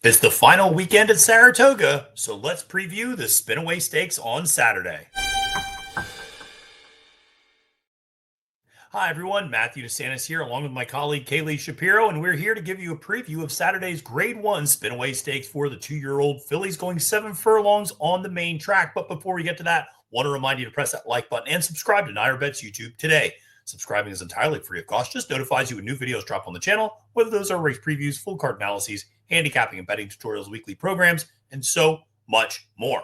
It's the final weekend at Saratoga, so let's preview the Spinaway Stakes on Saturday. Hi everyone, Matthew DeSantis here along with my colleague Kaylie Shapiro, and we're here to give you a preview of Saturday's Grade 1 Spinaway Stakes for the 2-year-old fillies going 7 furlongs on the main track. But before we get to that, I want to remind you to press that like button and subscribe to NYRA Bets YouTube today. Subscribing is entirely free of cost, just notifies you when new videos drop on the channel, whether those are race previews, full card analyses, handicapping and betting tutorials, weekly programs, and so much more.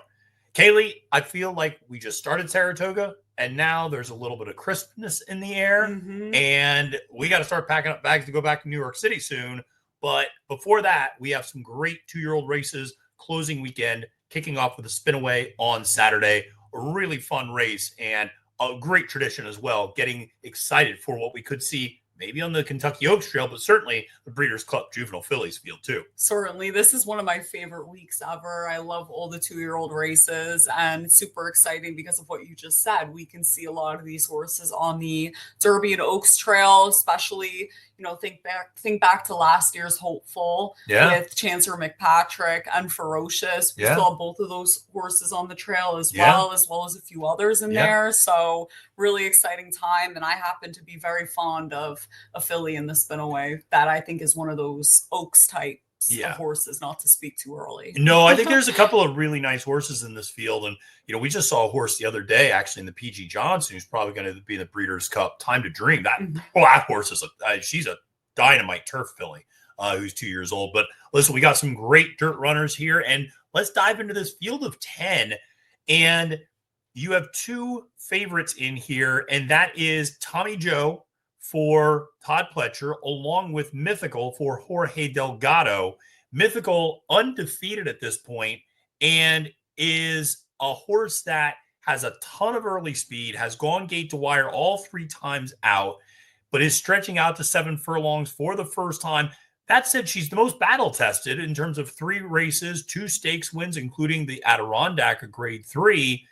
Kaylie, I feel like we just started Saratoga, and now there's a little bit of crispness in the air, and we got to start packing up bags to go back to New York City soon. But before that, we have some great 2-year-old races closing weekend, kicking off with the Spinaway on Saturday. A really fun race and a great tradition as well. Getting excited for what we could see maybe on the Kentucky Oaks Trail, but certainly the Breeders Cup Juvenile Fillies field too. Certainly. This is one of my favorite weeks ever. I love all the 2-year-old races, and it's super exciting because of what you just said. We can see a lot of these horses on the Derby and Oaks Trail, especially, think back to last year's Hopeful with Chancellor McPatrick and Ferocious. We saw both of those horses on the trail as well as a few others in there. So really exciting time. And I happen to be very fond of a filly in the Spinaway that I think is one of those Oaks type of horses, not to speak too early. No, I think there's a couple of really nice horses in this field. And, we just saw a horse the other day, actually, in the PG Johnson, who's probably going to be in the Breeders' Cup. Time to Dream. That horse is she's a dynamite turf filly who's 2 years old. But listen, we got some great dirt runners here. And let's dive into this field of 10. And you have 2 favorites in here, and that is Tommy Joe for Todd Pletcher, along with Mythical for Jorge Delgado. Mythical undefeated at this point and is a horse that has a ton of early speed, has gone gate to wire all 3 times out, but is stretching out to 7 furlongs for the first time. That said, she's the most battle-tested in terms of 3 races, 2 stakes wins, including the Adirondack, a grade 3.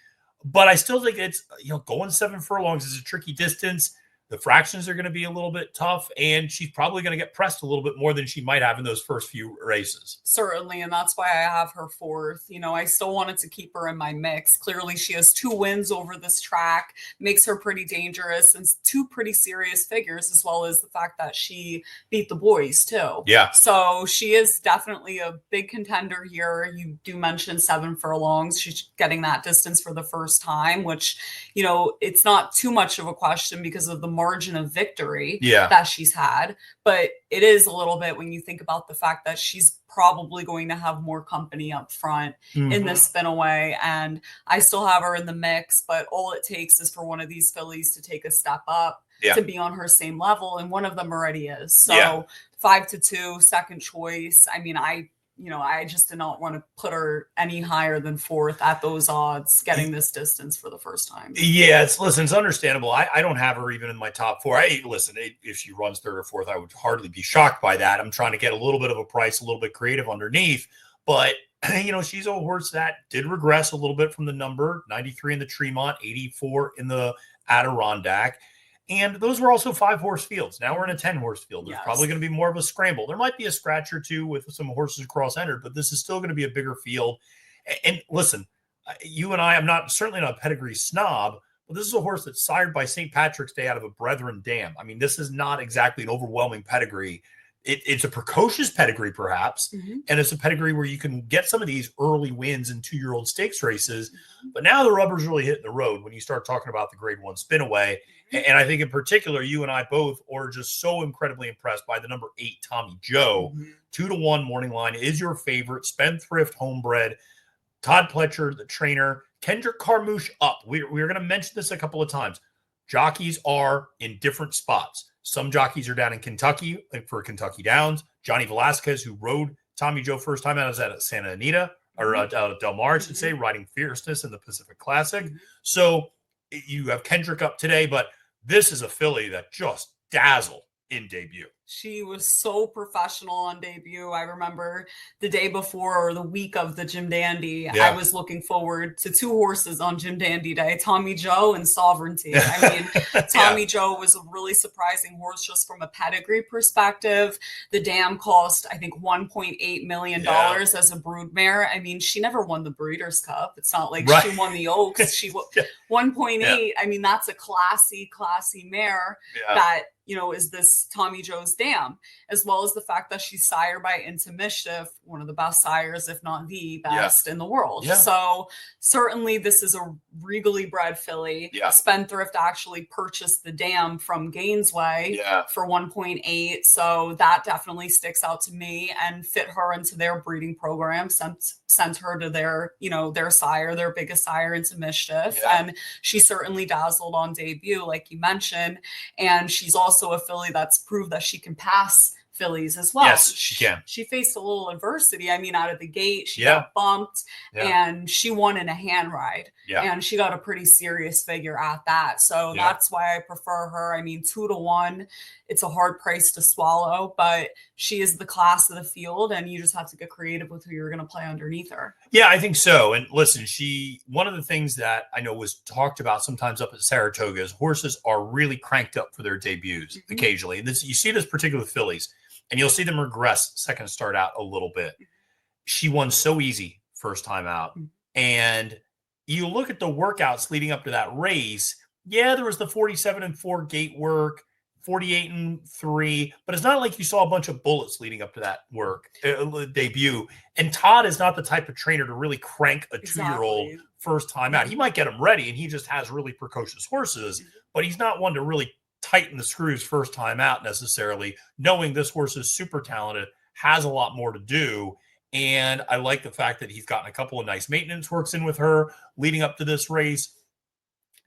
But I still think it's, going 7 furlongs is a tricky distance. The fractions are going to be a little bit tough, and she's probably going to get pressed a little bit more than she might have in those first few races. Certainly, and that's why I have her 4th. I still wanted to keep her in my mix. Clearly, she has 2 wins over this track, makes her pretty dangerous, and 2 pretty serious figures, as well as the fact that she beat the boys, too. Yeah. So she is definitely a big contender here. You do mention 7 furlongs. She's getting that distance for the first time, which, it's not too much of a question because of the margin of victory that she's had, but it is a little bit when you think about the fact that she's probably going to have more company up front in this Spinaway, and I still have her in the mix, but all it takes is for one of these fillies to take a step up to be on her same level, and one of them already is. So 5-2, second choice. I mean, I just did not want to put her any higher than 4th at those odds, getting this distance for the first time. Yeah, it's understandable. I don't have her even in my top 4. If she runs 3rd or 4th, I would hardly be shocked by that. I'm trying to get a little bit of a price, a little bit creative underneath. But, she's a horse that did regress a little bit from the number, 93 in the Tremont, 84 in the Adirondack. And those were also 5-horse fields. Now we're in a 10-horse field. There's probably going to be more of a scramble. There might be a scratch or 2 with some horses cross-entered, but this is still going to be a bigger field. And listen, you and I'm certainly not a pedigree snob, but this is a horse that's sired by St. Patrick's Day out of a Brethren Dam. I mean, this is not exactly an overwhelming pedigree. It's a precocious pedigree, perhaps, and it's a pedigree where you can get some of these early wins in 2-year-old stakes races. But now the rubber's really hitting the road when you start talking about the Grade 1 Spinaway. And I think in particular, you and I both are just so incredibly impressed by the number 8, Tommy Joe. 2-1 morning line is your favorite. Spendthrift homebred. Todd Pletcher, the trainer. Kendrick Carmouche up. We're going to mention this a couple of times. Jockeys are in different spots. Some jockeys are down in Kentucky for Kentucky Downs. Johnny Velasquez, who rode Tommy Joe first time out, is at Santa Anita, or Del Mar, I should say, riding Fierceness in the Pacific Classic. So you have Kendrick up today, but this is a filly that just dazzled in debut. She was so professional on debut. I remember the day before or the week of the Jim Dandy, I was looking forward to 2 horses on Jim Dandy Day, Tommy Joe and Sovereignty. I mean, Tommy Joe was a really surprising horse just from a pedigree perspective. The dam cost, I think, $1.8 million as a broodmare. I mean, she never won the Breeders' Cup. It's not like she won the Oaks. She 1.8. I mean, that's a classy mare that, you know, is this Tommy Joe's dam, as well as the fact that she's sired by Into Mischief, one of the best sires, if not the best in the world. So certainly this is a regally bred filly. Spendthrift actually purchased the dam from Gainesway for 1.8. So that definitely sticks out to me and fit her into their breeding program, sent her to their, you know, their sire, their biggest sire, Into Mischief. And she certainly dazzled on debut, like you mentioned. And she's also a filly that's proved that she can pass fillies as well. Yes, she can. She faced a little adversity. I mean, out of the gate, she got bumped and she won in a hand ride. And she got a pretty serious figure at that. So that's why I prefer her. I mean, 2-1, it's a hard price to swallow, but she is the class of the field, and you just have to get creative with who you're going to play underneath her. Yeah, I think so. And listen, one of the things that I know was talked about sometimes up at Saratoga is horses are really cranked up for their debuts occasionally. And you see this particular fillies, and you'll see them regress second start out a little bit. She won so easy first time out. And you look at the workouts leading up to that race. Yeah, there was the 47-4 gate work, 48-3, but it's not like you saw a bunch of bullets leading up to that debut. And Todd is not the type of trainer to really crank a 2-year-old first time out. He might get him ready, and he just has really precocious horses, but he's not one to really tighten the screws first time out necessarily, knowing this horse is super talented, has a lot more to do. And I like the fact that he's gotten a couple of nice maintenance works in with her leading up to this race.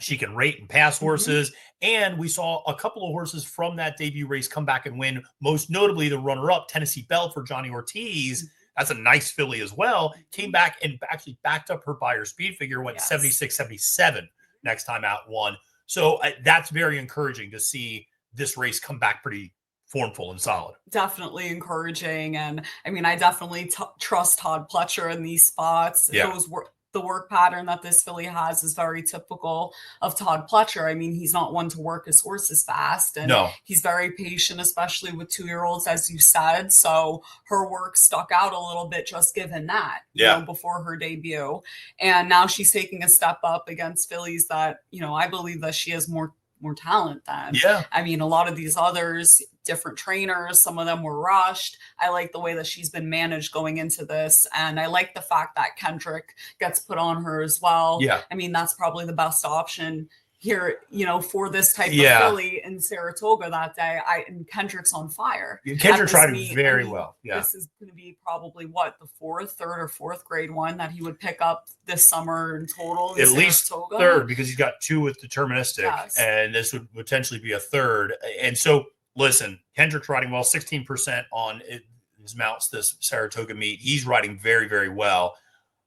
She can rate and pass horses. And we saw a couple of horses from that debut race come back and win, most notably the runner-up, Tennessee Belle for Johnny Ortiz. That's a nice filly as well. Came back and actually backed up her Beyer speed figure, went 76-77 next time out, won. So that's very encouraging to see this race come back pretty formful and solid. Definitely encouraging. And I mean, I definitely trust Todd Pletcher in these spots. The work pattern that this filly has is very typical of Todd Pletcher. I mean, he's not one to work his horses fast, and he's very patient, especially with 2-year-olds, as you said. So her work stuck out a little bit, just given that, you know, before her debut. And now she's taking a step up against fillies that, you know, I believe that she has more talent than. I mean, a lot of these others, different trainers, some of them were rushed. I like the way that she's been managed going into this. And I like the fact that Kendrick gets put on her as well. I mean, that's probably the best option here, you know, for this type of filly in Saratoga that day. And Kendrick's on fire. Kendrick's riding very well. This is going to be probably the third or fourth grade one that he would pick up this summer in total. At least third, because he's got 2 with deterministic, and this would potentially be a third. And so, listen, Kendrick's riding well, 16% on his mounts this Saratoga meet. He's riding very, very well.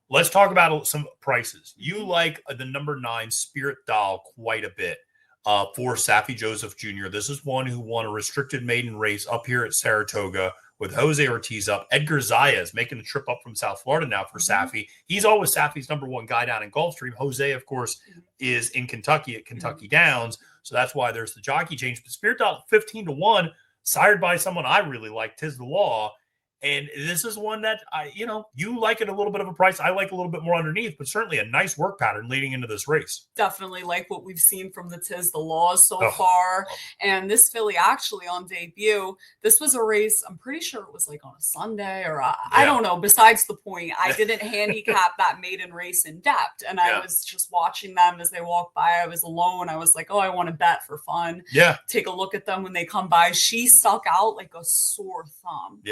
Let's talk about some prices. You like the number 9 Spirit Doll quite a bit for Saffie Joseph Jr. This is one who won a restricted maiden race up here at Saratoga with Jose Ortiz up. Edgar Zayas making the trip up from South Florida now for Saffie. He's always Saffie's number 1 guy down in Gulfstream. Jose, of course, is in Kentucky at Kentucky Downs. So that's why there's the jockey change. But Spirit Doll 15-1, sired by someone I really like, Tiz the Law. And this is one that, you like it a little bit of a price. I like a little bit more underneath, but certainly a nice work pattern leading into this race. Definitely like what we've seen from the Tiz the Law so far. And this filly actually on debut, this was a race, I'm pretty sure it was like on a Sunday or I don't know. Besides the point, I didn't handicap that maiden race in depth. And I was just watching them as they walked by. I was alone. I was like, oh, I want to bet for fun. Take a look at them when they come by. She stuck out like a sore thumb.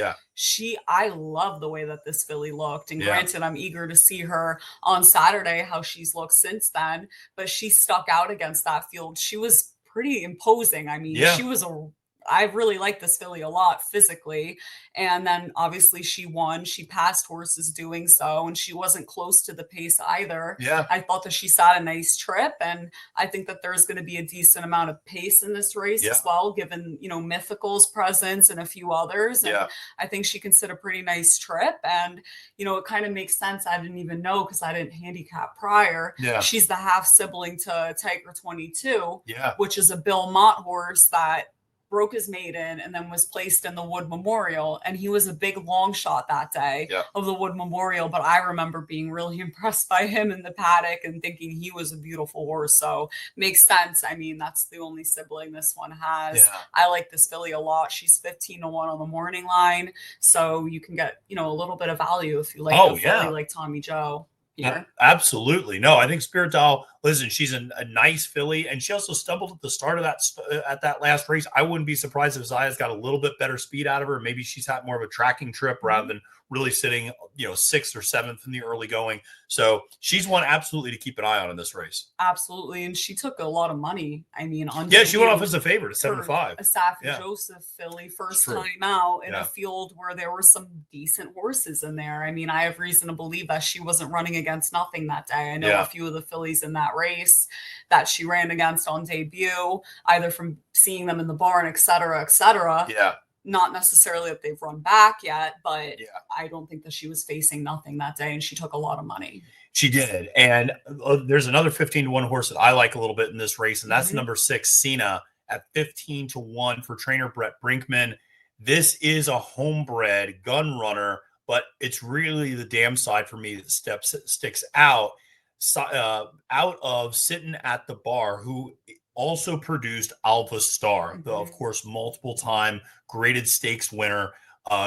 I love the way that this filly looked. And granted, I'm eager to see her on Saturday, how she's looked since then. But she stuck out against that field. She was pretty imposing. I mean, she was a I really like this filly a lot physically. And then obviously she won. She passed horses doing so, and she wasn't close to the pace either. Yeah. I thought that she sat a nice trip, and I think that there's going to be a decent amount of pace in this race as well, given, Mythical's presence and a few others. And I think she can sit a pretty nice trip. And, it kind of makes sense. I didn't even know because I didn't handicap prior. Yeah. She's the half sibling to Tiger 22, Yeah. which is a Bill Mott horse that broke his maiden and then was placed in the Wood Memorial. And he was a big long shot that day of the Wood Memorial. But I remember being really impressed by him in the paddock and thinking he was a beautiful horse. So makes sense. I mean, that's the only sibling this one has. Yeah. I like this filly a lot. She's 15-1 on the morning line. So you can get, a little bit of value if you like a filly like Tommy Joe. Yeah, absolutely. No, I think Spirit Doll, listen, she's a nice filly, and she also stumbled at the start of that last race. I wouldn't be surprised if Zaya's got a little bit better speed out of her. Maybe she's had more of a tracking trip rather than really sitting, 6th or 7th in the early going. So she's one absolutely to keep an eye on in this race. Absolutely. And she took a lot of money. I mean, she went off as a favorite at 7-5. A Safi Joseph filly, first time out in a field where there were some decent horses in there. I mean, I have reason to believe that she wasn't running against nothing that day. I know a few of the fillies in that race that she ran against on debut, either from seeing them in the barn, et cetera, et cetera. Yeah. Not necessarily that they've run back yet, but I don't think that she was facing nothing that day, and she took a lot of money. She did. And there's another 15-1 horse that I like a little bit in this race, and that's number 6, Sina, at 15-1 for trainer Brett Brinkman. This is a homebred gun runner, but it's really the damn side for me that sticks out of Sitting at the Bar, who also produced Alva Star, the, of course, multiple-time graded stakes winner,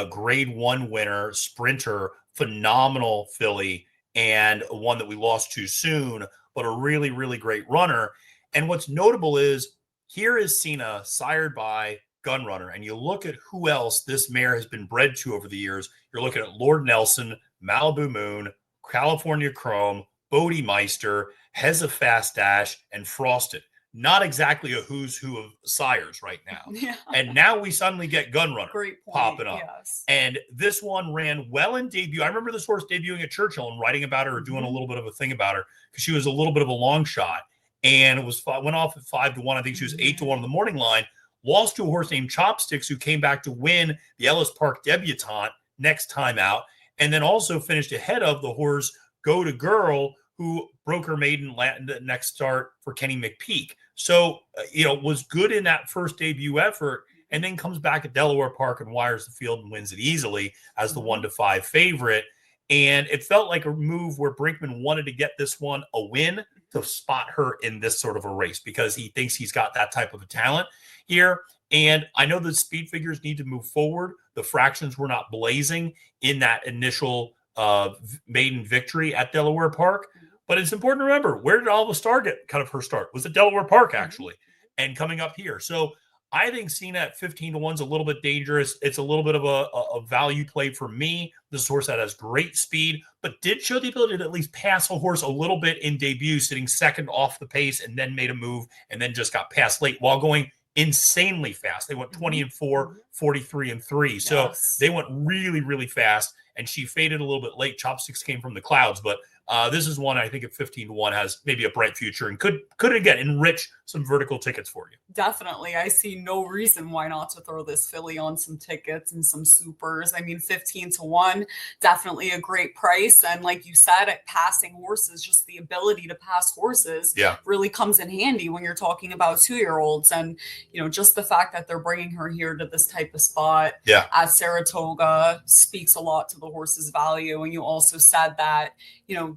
grade 1 winner, sprinter, phenomenal filly, and one that we lost too soon, but a really, really great runner. And what's notable is here is Sina, sired by Gun Runner, and you look at who else this mare has been bred to over the years. You're looking at Lord Nelson, Malibu Moon, California Chrome, Bodie Meister, Heza Fast Dash, and Frosted. Not exactly a who's who of sires right now. And now we suddenly get Gun Runner popping up. And this one ran well in debut. I remember this horse debuting at Churchill and writing about her or doing a little bit of a thing about her because she was a little bit of a long shot. And it went off at 5-1. I think she was 8-1 on the morning line. Lost to a horse named Chopsticks, who came back to win the Ellis Park Debutante next time out. And then also finished ahead of the horse Go to Girl, who broke her maiden next start for Kenny McPeak. So, was good in that first debut effort, and then comes back at Delaware Park and wires the field and wins it easily as the 1-5 favorite. And it felt like a move where Brinkman wanted to get this one a win to spot her in this sort of a race because he thinks he's got that type of a talent here. And I know the speed figures need to move forward. The fractions were not blazing in that initial maiden victory at Delaware Park. But it's important to remember, where did Alva Star get kind of her start? Was it Delaware Park, actually, and coming up here. So I think Sina at 15-1 is a little bit dangerous. It's a little bit of a value play for me. This is a horse that has great speed, but did show the ability to at least pass a horse a little bit in debut, sitting second off the pace, and then made a move, and then just got passed late while going insanely fast. They went 20-4, 43-3. So they went really, really fast, and she faded a little bit late. Chopsticks came from the clouds, but this is one I think at 15-1 has maybe a bright future and could again enrich some vertical tickets for you. Definitely. I see no reason why not to throw this filly on some tickets and some supers. I mean, 15-1, definitely a great price. And like you said, at passing horses, just the ability to pass horses really comes in handy when you're talking about 2-year-olds. And, just the fact that they're bringing her here to this type of spot at Saratoga speaks a lot to the horse's value. And you also said that,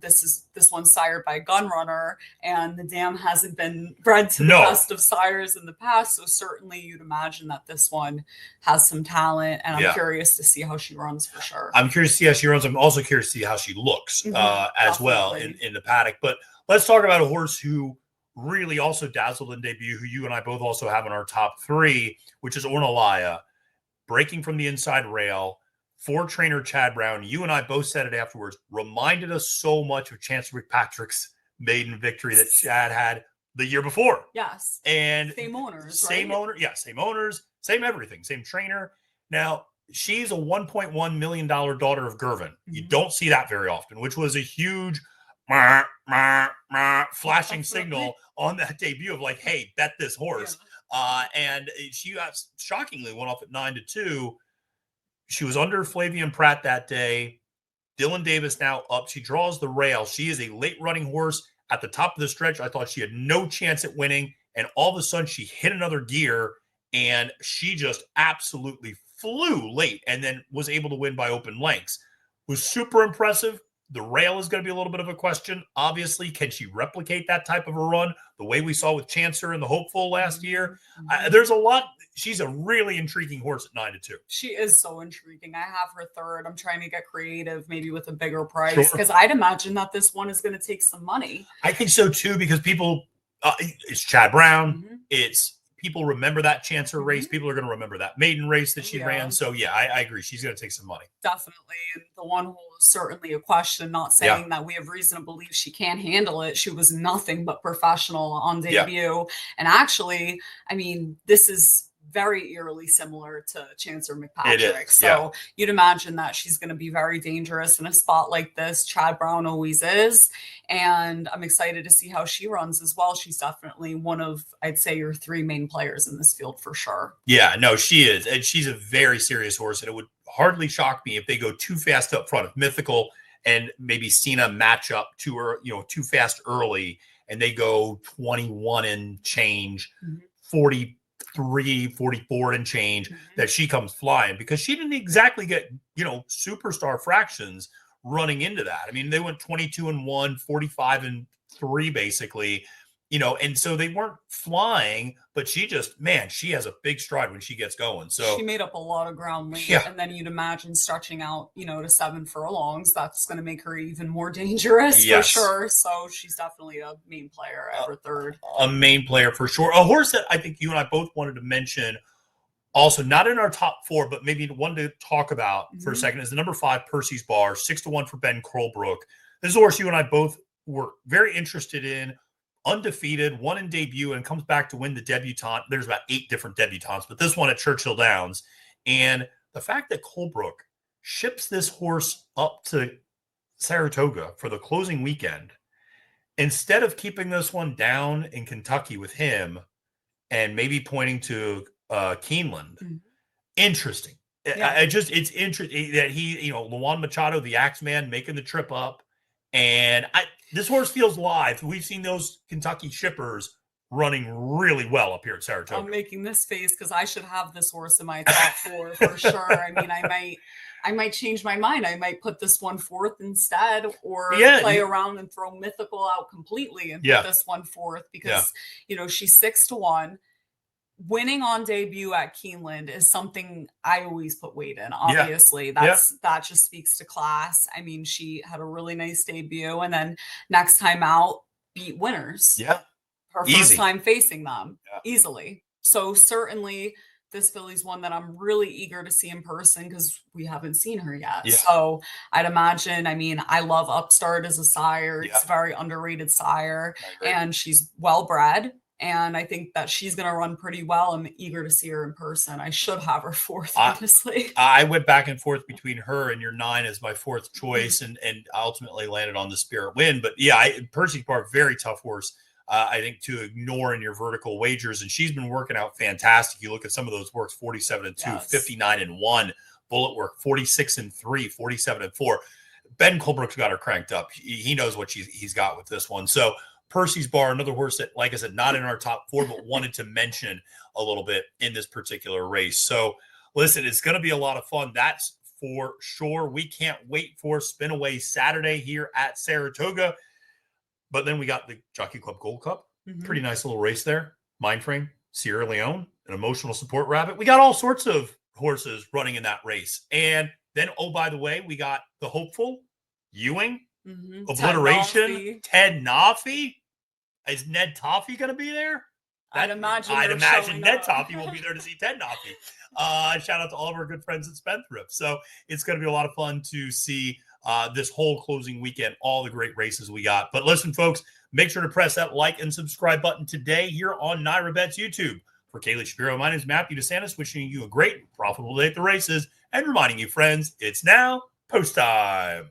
this one's sired by Gun Runner, and the dam hasn't been bred to the best of sires in the past. So certainly you'd imagine that this one has some talent, and I'm curious to see how she runs for sure. I'm curious to see how she runs. I'm also curious to see how she looks as well in the paddock. But let's talk about a horse who really also dazzled in debut, who you and I both also have in our top 3, which is Ornellaia, breaking from the inside rail. For trainer Chad Brown, you and I both said it afterwards, reminded us so much of Chancellor McPatrick's maiden victory that Chad had the year before. Yes. And same owners, same right? owner. Yeah, same owners, same everything, same trainer. Now, she's a $1.1 million daughter of Gervin. You don't see that very often, which was a huge flashing signal on that debut of like, hey, bet this horse. And she got shockingly went off at 9-2. She was under Flavian Pratt that day. Dylan Davis now up. She draws the rail. She is a late running horse at the top of the stretch. I thought she had no chance at winning. And all of a sudden she hit another gear and she just absolutely flew late and then was able to win by open lengths. Was super impressive. The rail is going to be a little bit of a question. Obviously, can she replicate that type of a run the way we saw with Chancer and the Hopeful last year? There's a lot. She's a really intriguing horse at 9-2. She is so intriguing. I have her third. I'm trying to get creative, maybe with a bigger price, because I'd imagine that this one is going to take some money. I think so too, because people, it's Chad Brown. It's people remember that Chancer race. People are going to remember that maiden race that she ran. So yeah, I agree. She's going to take some money. Definitely. And the one hole is certainly a question, not saying that we have reason to believe she can't handle it. She was nothing but professional on debut. And actually, I mean, this is very eerily similar to Chancer McPatrick. So you'd imagine that she's going to be very dangerous in a spot like this. Chad Brown always is. And I'm excited to see how she runs as well. She's definitely one of, I'd say, your three main players in this field for sure. Yeah, no, she is. And she's a very serious horse. And it would hardly shock me if they go too fast up front. If Mythical and maybe Sina match up too fast early and they go 21 and change, 44 and change, that she comes flying, because she didn't exactly get, superstar fractions running into that. I mean, they went 22-1, 45-3, basically, and so they weren't flying, but she just, man, she has a big stride when she gets going. So she made up a lot of ground late, and then you'd imagine stretching out, to 7 furlongs. That's going to make her even more dangerous for sure. So she's definitely a main player at her third. A main player for sure. A horse that I think you and I both wanted to mention, also not in our top 4, but maybe one to talk about for a second, is the number 5 Percy's Bar, 6-1 for Ben Colebrook. This is a horse you and I both were very interested in. Undefeated, won in debut, and comes back to win the debutante. There's about 8 different debutantes, but this one at Churchill Downs. And the fact that Colebrook ships this horse up to Saratoga for the closing weekend, instead of keeping this one down in Kentucky with him and maybe pointing to Keeneland. Interesting. It's interesting that he, Luan Machado, the Axeman, making the trip up. And this horse feels live. We've seen those Kentucky shippers running really well up here at Saratoga. I'm making this face because I should have this horse in my top 4 for sure. I mean, I might change my mind. I might put this one 4th instead, or play around and throw Mythical out completely and put this one 4th, because she's 6-1. Winning on debut at Keeneland is something I always put weight in. Obviously, that just speaks to class. I mean, she had a really nice debut, and then next time out, beat winners. Yeah, her first time facing them easily. So certainly, this filly's one that I'm really eager to see in person, because we haven't seen her yet. So I'd imagine. I mean, I love Upstart as a sire. It's a very underrated sire, and she's well bred. And I think that she's going to run pretty well. I'm eager to see her in person. I should have her 4th, honestly. I went back and forth between her and your 9 as my 4th choice, and ultimately landed on the Spirit Wind. But Percy Park, very tough horse, I think, to ignore in your vertical wagers. And she's been working out fantastic. You look at some of those works: 47-2, 59-1, bullet work, 46-3, 47-4. Ben Colebrook's got her cranked up. He knows what he's got with this one. So Percy's Bar, another horse that, like I said, not in our top 4, but wanted to mention a little bit in this particular race. So listen, it's going to be a lot of fun. That's for sure. We can't wait for Spinaway Saturday here at Saratoga. But then we got the Jockey Club Gold Cup. Pretty nice little race there. Mindframe, Sierra Leone, an emotional support rabbit. We got all sorts of horses running in that race. And then, oh, by the way, we got the Hopeful, Ewing, Obliteration, Ted Naffy. Is Ned Toffee going to be there? I'd imagine Ned Toffee will be there to see Ted Naffy. Shout out to all of our good friends at Spendthrift. So it's going to be a lot of fun to see this whole closing weekend, all the great races we got. But listen, folks, make sure to press that like and subscribe button today here on NYRA Bets YouTube. For Kaylie Shapiro, my name is Matthew DeSantis, wishing you a great, profitable day at the races, and reminding you, friends, it's now post time.